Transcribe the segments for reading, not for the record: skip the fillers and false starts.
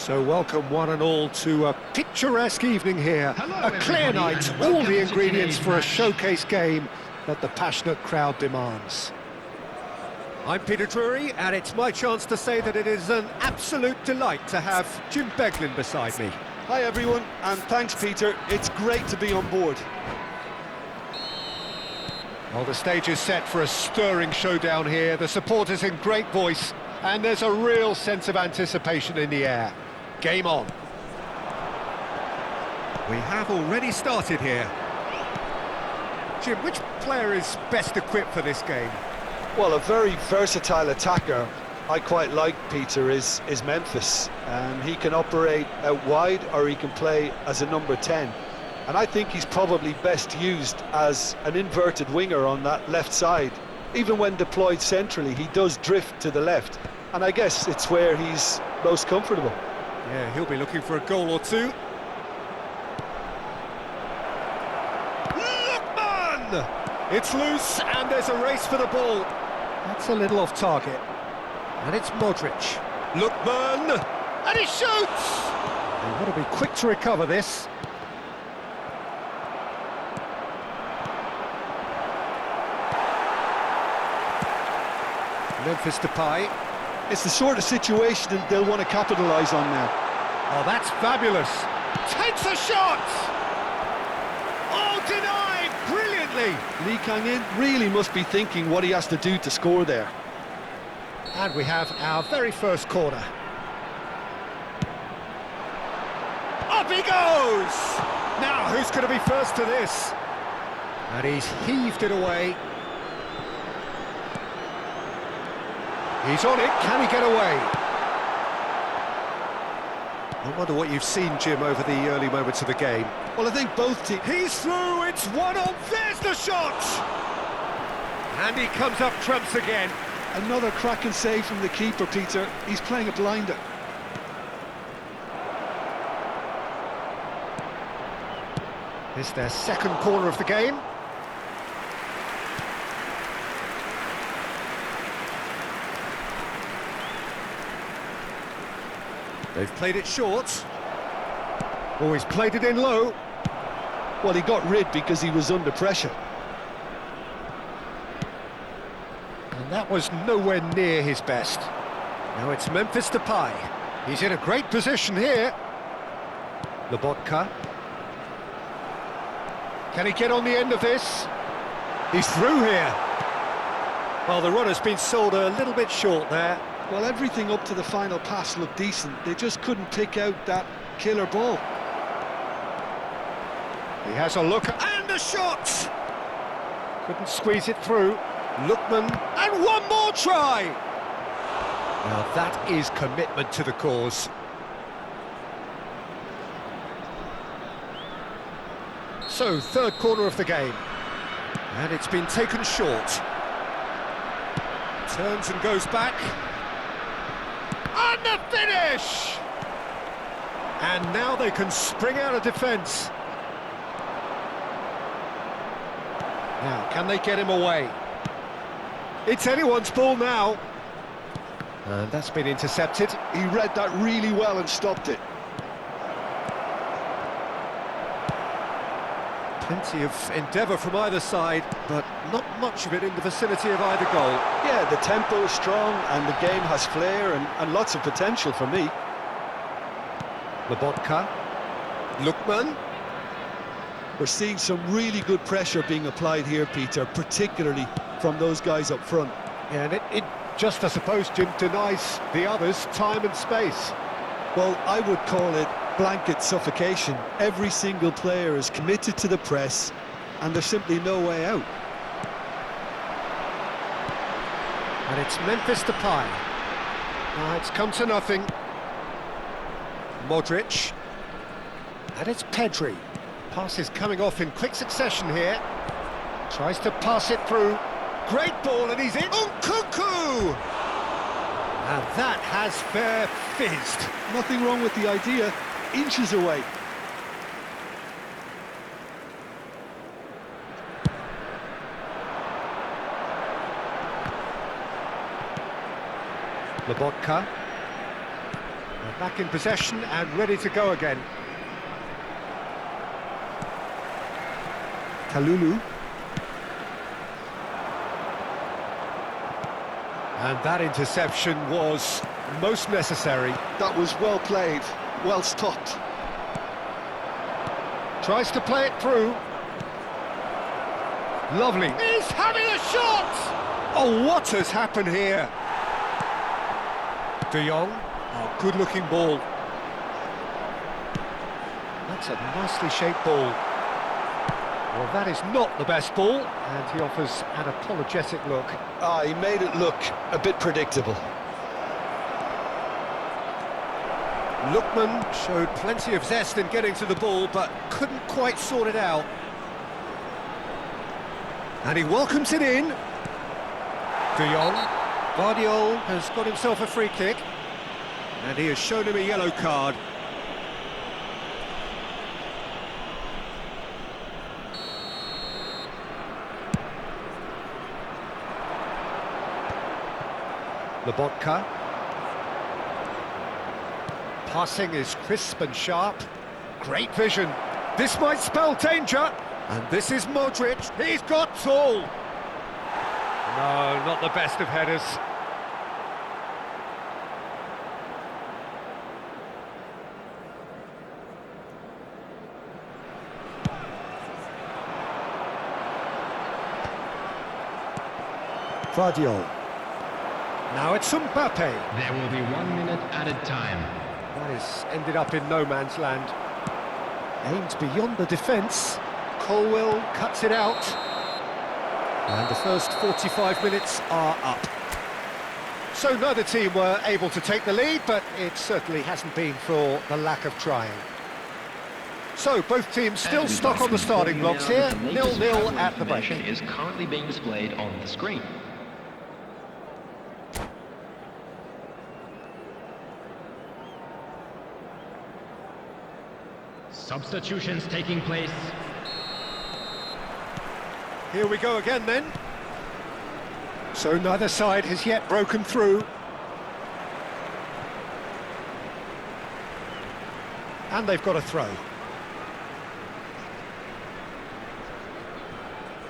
So welcome one and all to a picturesque evening here. Hello, a clear everybody, night, and all welcome the to ingredients today's for a match. showcase game that the passionate crowd demands. I'm Peter Drury, and it's my chance to say that it is an absolute delight to have Jim Beglin beside me. Hi everyone, and thanks Peter, it's great to be on board. Well, the stage is set for a stirring showdown here, the supporters in great voice, and there's a real sense of anticipation in the air. Game on. We have already started here. Jim, which player is best equipped for this game? Well, a very versatile attacker I quite like, Peter, is Memphis. He can operate out wide or he can play as a number 10. And I think he's probably best used as an inverted winger on that left side. Even when deployed centrally, he does drift to the left. And I guess it's where he's most comfortable. Yeah, he'll be looking for a goal or two. Lookman! It's loose, and there's a race for the ball. That's a little off target. And it's Modric. Lookman! And he shoots! They've got to be quick to recover this. Memphis Depay. It's the sort of situation that they'll want to capitalise on now. Oh, that's fabulous. Takes a shot! Oh, denied brilliantly! Lee Kang-in really must be thinking what he has to do to score there. And we have our very first corner. Up he goes! Now, who's going to be first to this? And he's heaved it away. He's on it, can he get away? I wonder what you've seen, Jim, over the early moments of the game. Well, I think both teams... He's through, it's 1-on, there's the shot! And he comes up trumps again. Another cracking save from the keeper, Peter. He's playing a blinder. It's their second corner of the game. They've played it short. Oh, he's played it in low. Well, he got rid because he was under pressure. And that was nowhere near his best. Now it's Memphis Depay. He's in a great position here. Lobotka. Can he get on the end of this? He's through here. Well, the run has been sold a little bit short there. Well, everything up to the final pass looked decent. They just couldn't pick out that killer ball. He has a look and a shot! Couldn't squeeze it through. Lookman, and one more try! Now that is commitment to the cause. So, third corner of the game. And it's been taken short. Turns and goes back. And the finish! And now they can spring out of defence. Now, can they get him away? It's anyone's ball now. And that's been intercepted. He read that really well and stopped it. Plenty of endeavour from either side, but not much of it in the vicinity of either goal. Yeah, the tempo is strong and the game has flair and lots of potential for me. Lobotka. Lookman. We're seeing some really good pressure being applied here, Peter, particularly from those guys up front. Yeah, and it just, I suppose, Jim, denies the others time and space. Well, I would call it blanket suffocation. Every single player is committed to the press and there's simply no way out. And it's Memphis Depay. Now it's come to nothing. Modric. And it's Pedri. Pass is coming off in quick succession here. Tries to pass it through. Great ball, and he's in. Nkunku! And that has fair fizzed. Nothing wrong with the idea. Inches away. Lobotka. Back in possession and ready to go again. Kalulu. And that interception was most necessary. That was well played, well stopped. Tries to play it through. Lovely. He's having a shot! Oh, what has happened here? De Jong. Oh, good-looking ball. That's a nicely shaped ball. Well, that is not the best ball, and he offers an apologetic look. He made it look a bit predictable. Lookman showed plenty of zest in getting to the ball, but couldn't quite sort it out. And he welcomes it in. De Jong. Guardiola has got himself a free kick. And he has shown him a yellow card. Lobotka. Passing is crisp and sharp. Great vision. This might spell danger. And this is Modric. He's got tall. No, not the best of headers. Partido. Now it's Mbappe. There will be 1 minute added time. That has ended up in no man's land. Aimed beyond the defence. Colwell cuts it out. And the first 45 minutes are up. So neither team were able to take the lead, but it certainly hasn't been for the lack of trying. So both teams still stuck on the starting blocks here, 0-0 at the break. Is currently being displayed on the screen. Substitutions taking place. Here we go again then. So neither side has yet broken through. And they've got a throw.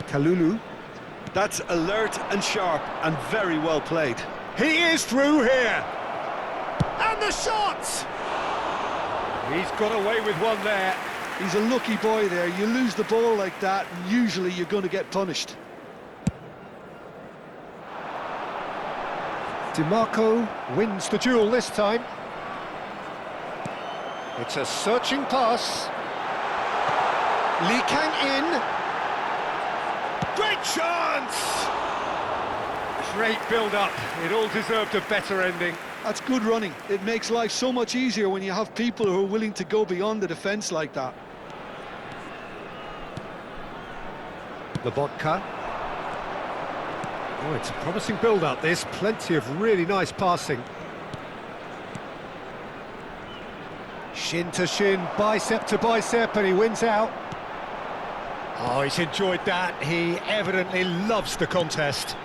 Kalulu. That's alert and sharp and very well played. He is through here. And the shot! He's got away with one there. He's a lucky boy there. You lose the ball like that, and usually you're going to get punished. DiMarco wins the duel this time. It's a searching pass. Lee Kang in. Great chance! Great build-up. It all deserved a better ending. That's good running. It makes life so much easier when you have people who are willing to go beyond the defence like that. Lobotka. Oh, it's a promising build-up, this. Plenty of really nice passing. Shin to shin, bicep to bicep, and he wins out. Oh, he's enjoyed that. He evidently loves the contest.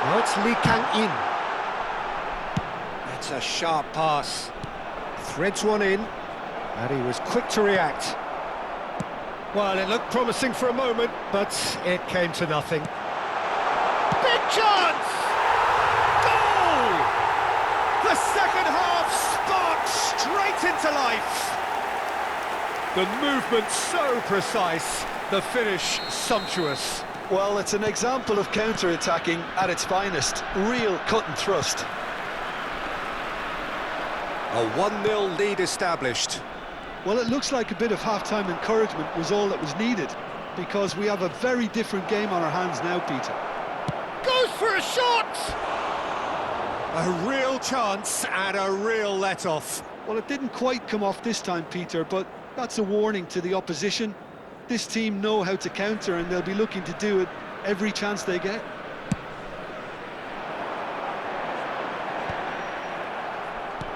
Now it's Lee Kang in. That's a sharp pass. Threads one in, and he was quick to react. Well, it looked promising for a moment, but it came to nothing. Big chance! Goal! The second half sparked straight into life. The movement so precise, the finish sumptuous. Well, it's an example of counter-attacking at its finest. Real cut and thrust. A 1-0 lead established. Well, it looks like a bit of half-time encouragement was all that was needed, because we have a very different game on our hands now, Peter. Goes for a shot! A real chance and a real let-off. Well, it didn't quite come off this time, Peter, but that's a warning to the opposition. This team know how to counter, and they'll be looking to do it every chance they get.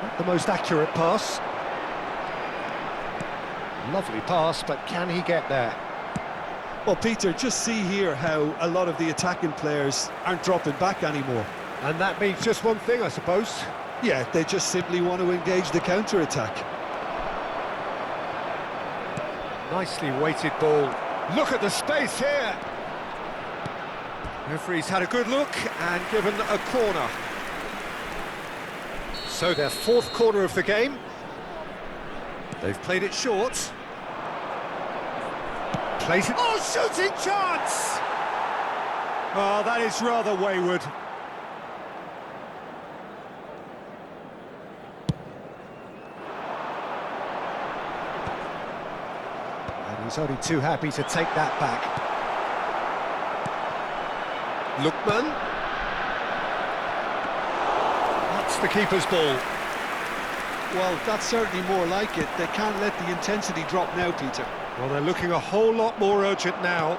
Not the most accurate pass. Lovely pass, but can he get there? Well, Peter, just see here how a lot of the attacking players aren't dropping back anymore. And that means just one thing, I suppose. Yeah, they just simply want to engage the counter-attack. Nicely weighted ball. Look at the space here. Referee's had a good look and given a corner. So their fourth corner of the game. They've played it short. Plays it. Oh, shooting chance! Oh, that is rather wayward. And he's only too happy to take that back. Lookman. That's the keeper's ball. Well, that's certainly more like it. They can't let the intensity drop now, Peter. Well, they're looking a whole lot more urgent now.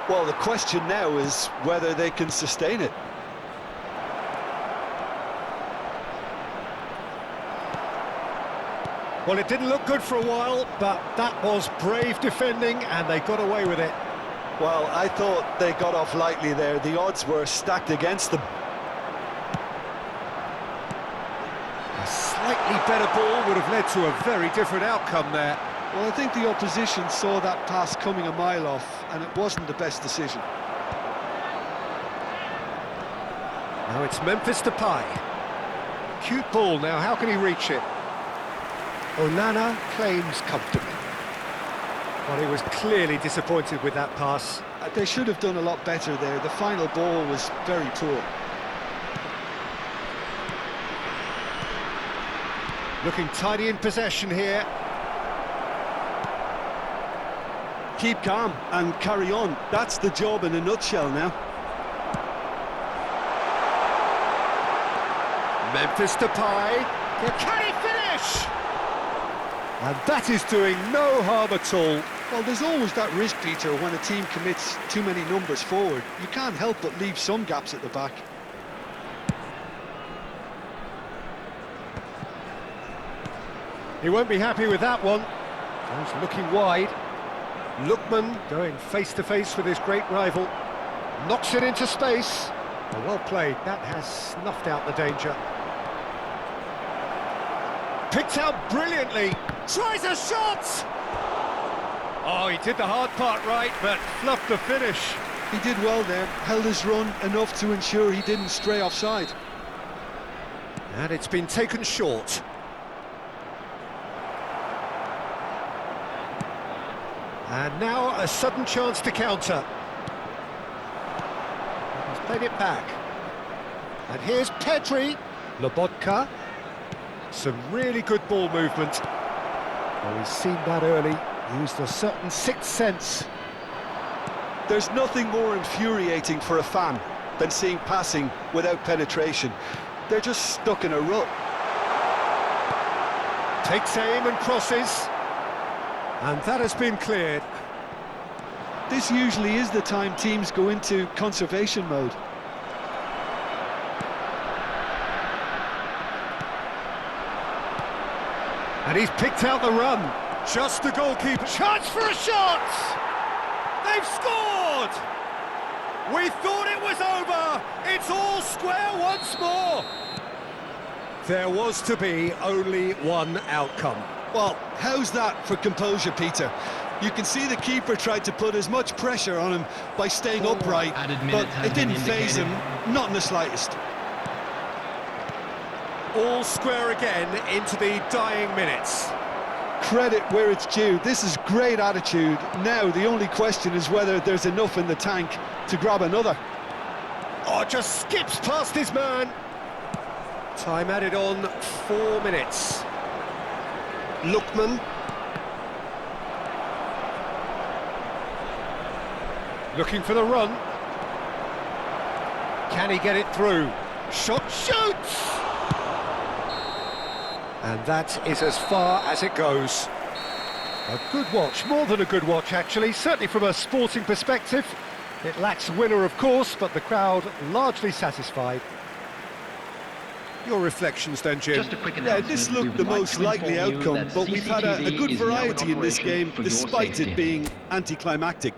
Well, the question now is whether they can sustain it. Well, it didn't look good for a while, but that was brave defending, and they got away with it. Well, I thought they got off lightly there. The odds were stacked against them. A slightly better ball would have led to a very different outcome there. Well, I think the opposition saw that pass coming a mile off, and it wasn't the best decision. Now it's Memphis Depay. Cute ball now, how can he reach it? Onana claims comfortably. Well, he was clearly disappointed with that pass. They should have done a lot better there. The final ball was very poor. Looking tidy in possession here. Keep calm and carry on. That's the job in a nutshell now. Memphis Depay. Can he finish? And that is doing no harm at all. Well, there's always that risk, Peter, when a team commits too many numbers forward. You can't help but leave some gaps at the back. He won't be happy with that one. Goes looking wide. Lookman going face-to-face with his great rival. Knocks it into space. Well played. That has snuffed out the danger. Picked out brilliantly. Tries a shot! Oh, he did the hard part right, but fluffed the finish. He did well there. Held his run enough to ensure he didn't stray offside. And it's been taken short. And now a sudden chance to counter. He's played it back. And here's Pedri. Lobotka. Some really good ball movement. Well, he's seen that early. Used a certain sixth sense. There's nothing more infuriating for a fan than seeing passing without penetration. They're just stuck in a rut. Takes aim and crosses. And that has been cleared. This usually is the time teams go into conservation mode. And he's picked out the run. Just the goalkeeper. Chance for a shot! They've scored! We thought it was over. It's all square once more. There was to be only one outcome. Well, how's that for composure, Peter? You can see the keeper tried to put as much pressure on him by staying upright, but it didn't faze him, not in the slightest. All square again into the dying minutes. Credit where it's due. This is great attitude. Now the only question is whether there's enough in the tank to grab another. Oh, just skips past his man. Time added on 4 minutes. Lookman. Looking for the run. Can he get it through? Shot, shoots! And that is as far as it goes. A good watch, more than a good watch actually, certainly from a sporting perspective. It lacks a winner of course, but the crowd largely satisfied. Your reflections then, Jim? Just a quick Yeah, this looked the most likely outcome, but we've had a good variety in this game, despite it being anticlimactic.